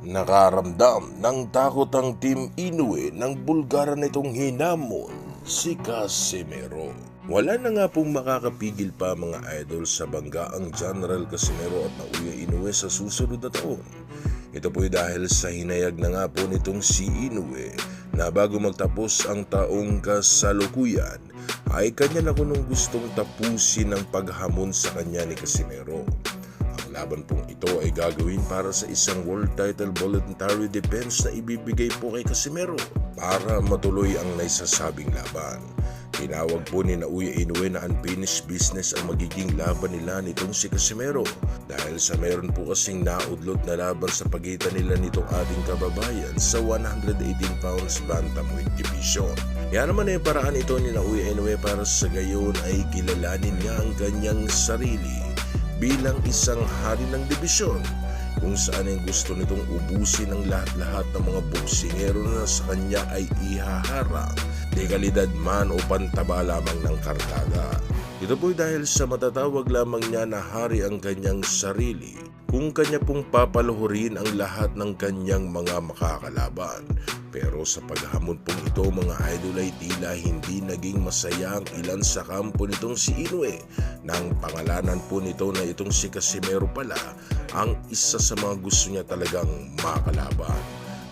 Nakaramdam ng takot ang Team Inoue nang bulgaran nitong hinamon si Casimero. Wala na nga pong makakapigil pa mga idol sa bangga ang General Casimero at Naoya Inoue sa susunod na taon. Ito po'y dahil sa hinayag na nga po nitong si Inoue na bago magtapos ang taong kasalukuyan ay kanya na kunong gustong tapusin ang paghamon sa kanya ni Casimero. Ang laban pong ito ay gagawin para sa isang world title voluntary defense na ibibigay po kay Casimero para matuloy ang naisasabing laban. Tinawag po ni Naoya Inoue na unfinished business ang magiging laban nila nitong si Casimero dahil sa meron po kasing naudlot na laban sa pagitan nila nitong ating kababayan sa 118 pounds bantamweight division. Yan naman ay paraan ito ni Naoya Inoue para sa gayon ay kilalanin niya ang kanyang sarili bilang isang hari ng dibisyon kung saan ay gusto nitong ubusin ang lahat-lahat ng mga boksingero na sa kanya ay ihaharang, dekalidad man o pantaba lamang ng kartada. Ito po'y dahil sa matatawag lamang niya na hari ang kanyang sarili kung kanya pong papaluhurin ang lahat ng kanyang mga makakalaban. Pero sa paghamon pong ito mga idol ay tila hindi naging masaya ang ilan sa kampo nitong si Inoue nang pangalanan po nito na itong si Casimero pala ang isa sa mga gusto niya talagang makalaban.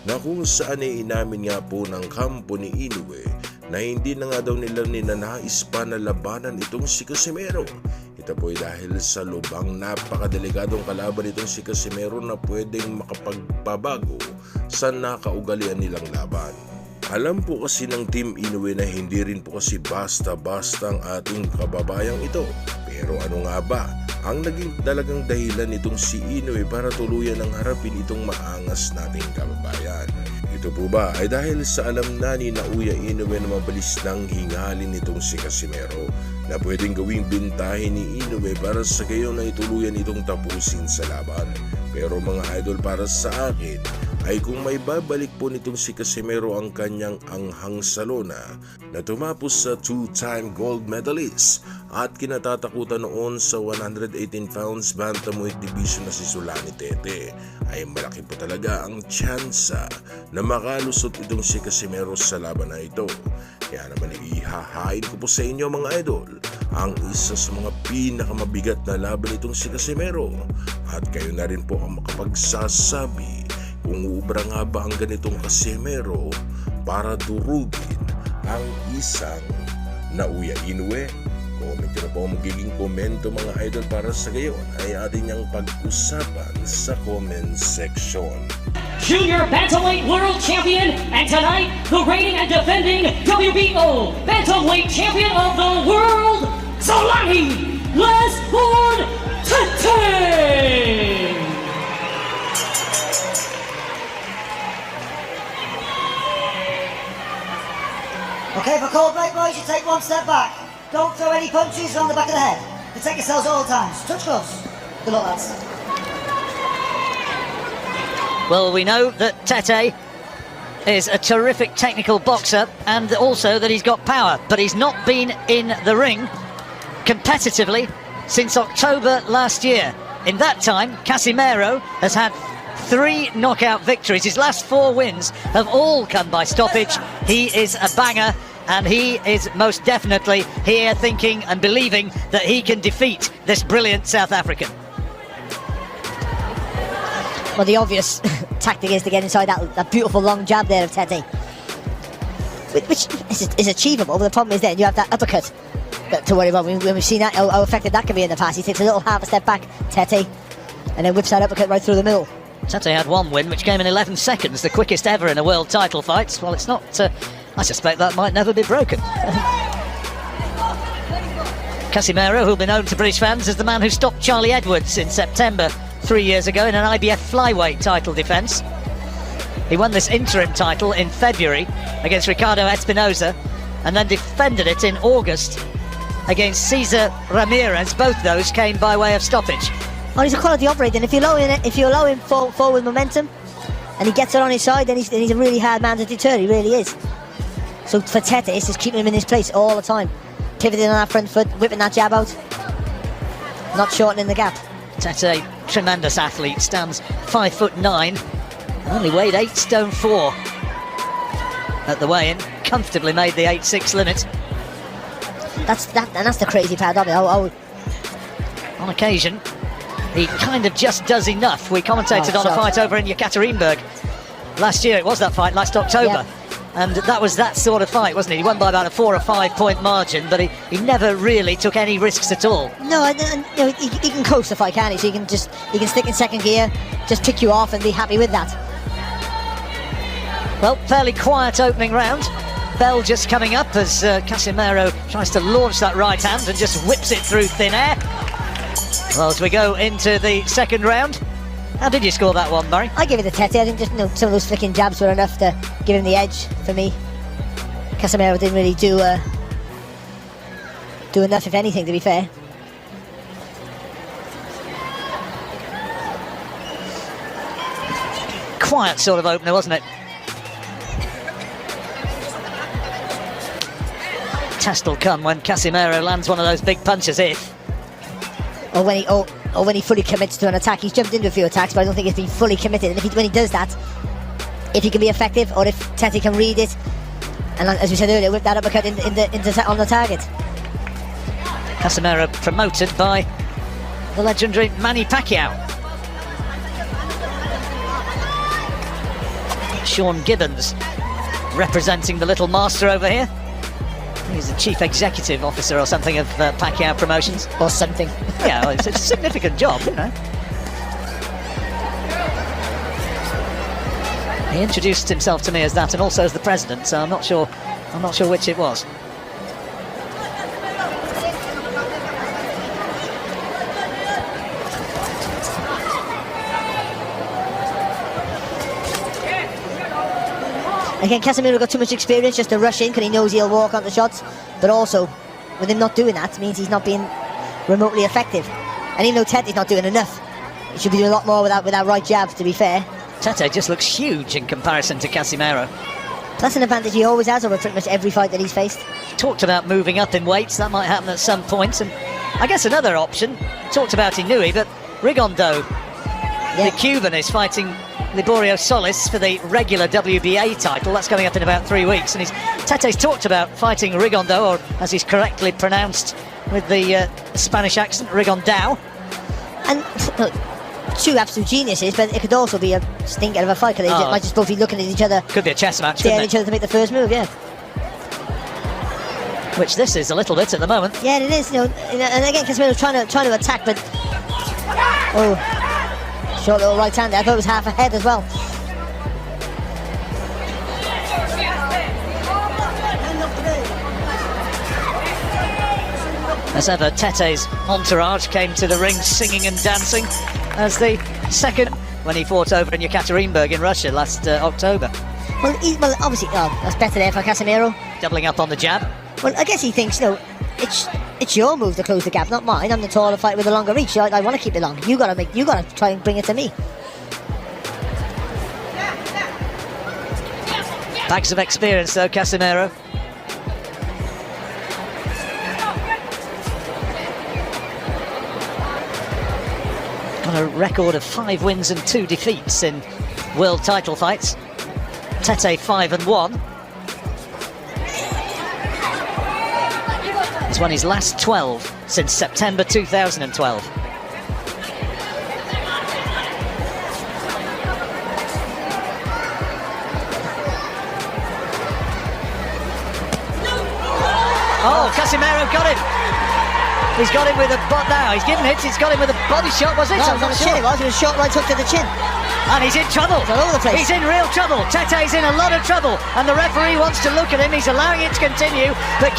Na kung saan ay inamin nga po ng kampo ni Inoue na hindi na nga daw nila ninanais pa na labanan itong si Casimero. Ito po ay dahil sa lubang napakadelikadong kalaban itong si Casimero na pwedeng makapagpabago sa nakaugalian nilang laban. Alam po kasi ng Team Inoue na hindi rin po kasi basta-basta ang ating kababayang ito. Pero ano nga ba ang naging talagang dahilan nitong si Inoue para tuluyan ang harapin itong maangas nating kababayan? Ito po ba ay dahil sa alam na ni Naoya Inoue na mabilis nang hingalin nitong si Casimero na pwedeng gawing bintahin ni Inoue para sa gayon na ituluyan itong tapusin sa laban. Pero mga idol, para sa akin ay kung may babalik po nitong si Casimero ang kanyang anghang sa lona na tumapos sa 2-time gold medalist at kinatatakutan noon sa 118 pounds bantamweight division na si Sulani Tete, ay malaki po talaga ang tsansa na makalusot itong si Casimero sa laban na ito. Kaya naman ihahain ko po sa inyo mga idol ang isa sa mga pinakamabigat na laban itong si Casimero at kayo na rin po ang makapagsasabi kung uubra nga ba ang ganitong Casimero para durugin ang isang Naoya Inoue. Comment nyo na po ang magiging komento mga idol para sa gayon ay atin niyang pag-usapan sa comment section. Junior Bantamweight World Champion, and tonight, the reigning and defending WBO Bantamweight Champion of the World, Solani Tete! Okay, for cold break, boys, you take one step back. Don't throw any punches on the back of the head. Protect yourselves at all times. Touch gloves. Good luck, lads. Well, we know that Tete is a terrific technical boxer and also that he's got power, but he's not been in the ring competitively since October last year. In that time, Casimero has had 3 knockout victories. His last 4 wins have all come by stoppage. He is a banger, and he is most definitely here thinking and believing that he can defeat this brilliant South African. Well, the obvious tactic is to get inside that beautiful long jab there of Tete, which is achievable, but the problem is then you have that uppercut to worry about. When we've seen that, how effective that can be in the past. He takes a little half a step back, Tete, and then whips that uppercut right through the middle. Tete had 1 win, which came in 11 seconds, the quickest ever in a world title fight. Well, it's not, I suspect that might never be broken. Casimero, who'll be known to British fans as the man who stopped Charlie Edwards in September 3 years ago in an IBF flyweight title defence. He won this interim title in February against Ricardo Espinosa and then defended it in August against Cesar Ramirez. Both those came by way of stoppage. Oh, he's a quality operator, and if you allow him forward momentum and he gets it on his side, then he's a really hard man to deter. He really is. So for Tete, it's just keeping him in his place all the time, pivoting on that front foot, whipping that jab out, not shortening the gap. Tete, tremendous athlete, stands 5'9", Only weighed 8 stone 4 at the weigh-in. Comfortably made the 8-6 limit. That's the crazy part of it. On occasion, he kind of just does enough. We commentated on a fight over in Yekaterinburg last year. It was that fight last October. And that was that sort of fight, wasn't it? He won by about a 4 or 5 point margin, but he never really took any risks at all. No, and you know, he can coast the fight, can't he? So he can stick in second gear, just pick you off and be happy with that. Well, fairly quiet opening round. Bell just coming up as Casimero tries to launch that right hand and just whips it through thin air. Well, as we go into the second round, how did you score that one, Murray? I give it to Tete. I think just some of those flicking jabs were enough to give him the edge for me. Casimero didn't really do enough, if anything, to be fair. Quiet sort of opener, wasn't it? Test will come when Casimero lands one of those big punches, or when he fully commits to an attack. He's jumped into a few attacks, but I don't think he's been fully committed. And when he does that, if he can be effective, or if Tete can read it, and as we said earlier, whip that uppercut on the target. Casimero promoted by the legendary Manny Pacquiao. Sean Gibbons representing the little master over here. He's the chief executive officer or something of Pacquiao Promotions. Or something. Yeah, well, it's a significant job, you know. He introduced himself to me as that, and also as the president, so I'm not sure which it was. Again, Casimero got too much experience just to rush in because he knows he'll walk on the shots, but also with him not doing that means he's not being remotely effective. And even though Tete's not doing enough, he should be doing a lot more with that right jab, to be fair. Tete just looks huge in comparison to Casimero. That's an advantage he always has over pretty much every fight that he's faced. Talked about moving up in weights, that might happen at some point, and I guess another option, talked about Inui, but Rigondo, the Cuban, is fighting Liborio Solis for the regular WBA title. That's coming up in about 3 weeks, and Tete's talked about fighting Rigondo, or as he's correctly pronounced with the Spanish accent, Rigondao. And look, two absolute geniuses, but it could also be a stinker of a fight, because they might just both be looking at each other. Could be a chess match, couldn't it? Each other to make the first move, yeah. Which this is a little bit at the moment. Yeah, it is, you know, and again, Casimero trying to attack, but short little right hand there. I thought it was half a head as well. As ever, Tete's entourage came to the ring singing and dancing as the second when he fought over in Yekaterinburg in Russia last October. Well, obviously, that's better there for Casimero. Doubling up on the jab. Well, I guess he thinks, you know, it's your move to close the gap, not mine. I'm the taller fighter with the longer reach. I want to keep it long. You gotta try and bring it to me. Bags of experience though, Casimero. Got a record of 5 wins and 2 defeats in world title fights. Tete 5-1. He's won his last 12 since September 2012. Oh, Casimero got him. He's got him with a now. He's given it. He's got him with a body shot. Was it? No, it was on the chin. It was a short right hook to the chin. And he's in trouble. It's all over the place. He's in real trouble. Tete's in a lot of trouble. And the referee wants to look at him. He's allowing it to continue. But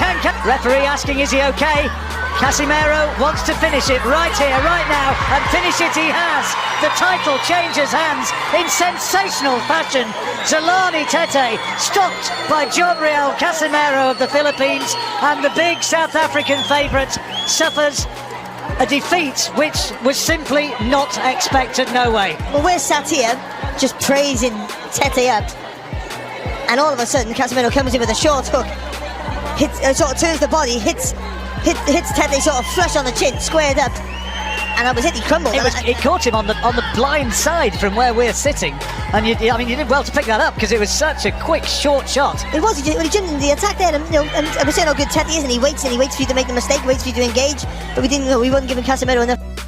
referee asking, is he okay? Casimero wants to finish it right here, right now. And finish it he has. The title changes hands in sensational fashion. Zolani Tete stopped by Jobriel Casimero of the Philippines. And the big South African favourite suffers a defeat which was simply not expected, no way. Well, we're sat here just praising Tete up, and all of a sudden Casimero comes in with a short hook, sort of turns the body, hits Tete sort of flush on the chin, squared up, that was it. He crumbled. It caught him on the blind side from where we're sitting, and you did well to pick that up because it was such a quick, short shot. It was. He jumped the attack there, and we're saying how good Tete is, and he waits for you to make the mistake, waits for you to engage. But we didn't. We weren't giving Casimero enough